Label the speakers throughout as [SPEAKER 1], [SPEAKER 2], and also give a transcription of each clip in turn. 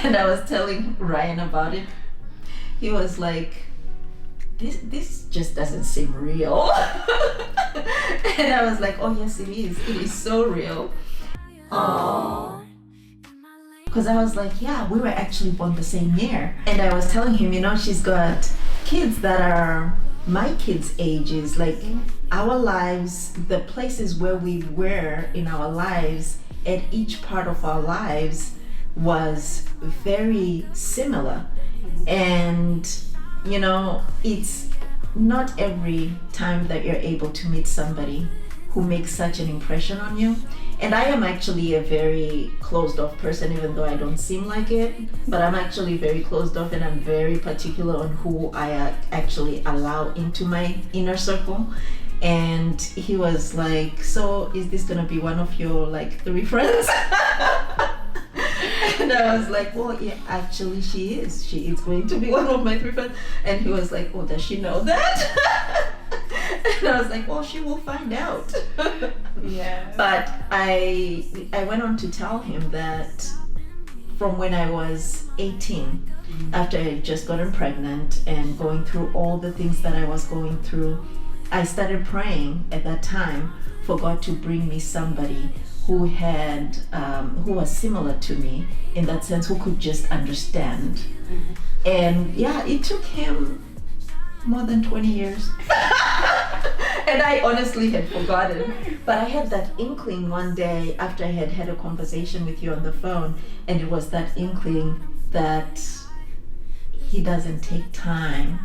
[SPEAKER 1] And I was telling Ryan about it. He was like, this just doesn't seem real. And I was like, oh yes it is. It is so real. Oh. Because I was like, yeah, we were actually born the same year. And I was telling him, she's got kids that are my kids' ages. Like our lives, the places where we were in our lives at each part of our lives was very similar. And it's not every time that you're able to meet somebody who makes such an impression on you. And I am actually a very closed off person, even though I don't seem like it, but I'm actually very closed off, and I'm very particular on who I actually allow into my inner circle. And he was like, so is this gonna be one of your like 3 friends? And I was like, well, yeah, actually she is going to be one of my 3 friends. And he was like, oh, does she know that? And I was like, well, she will find out.
[SPEAKER 2] Yeah.
[SPEAKER 1] But I went on to tell him that from when I was 18, after I had just gotten pregnant and going through all the things that I was going through, I started praying at that time for God to bring me somebody who was similar to me in that sense, who could just understand. And yeah, it took him more than 20 years. And I honestly had forgotten. But I had that inkling one day after I had had a conversation with you on the phone, and it was that inkling that he doesn't take time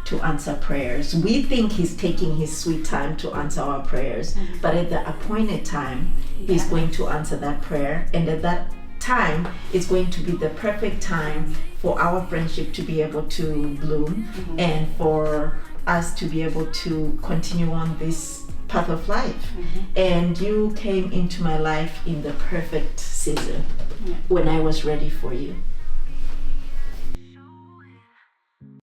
[SPEAKER 1] to answer prayers. We think he's taking his sweet time to answer our prayers, but at the appointed time, he's going to answer that prayer. And at that time, it's going to be the perfect time for our friendship to be able to bloom and for us to be able to continue on this path of life. And you came into my life in the perfect season when I was ready for you.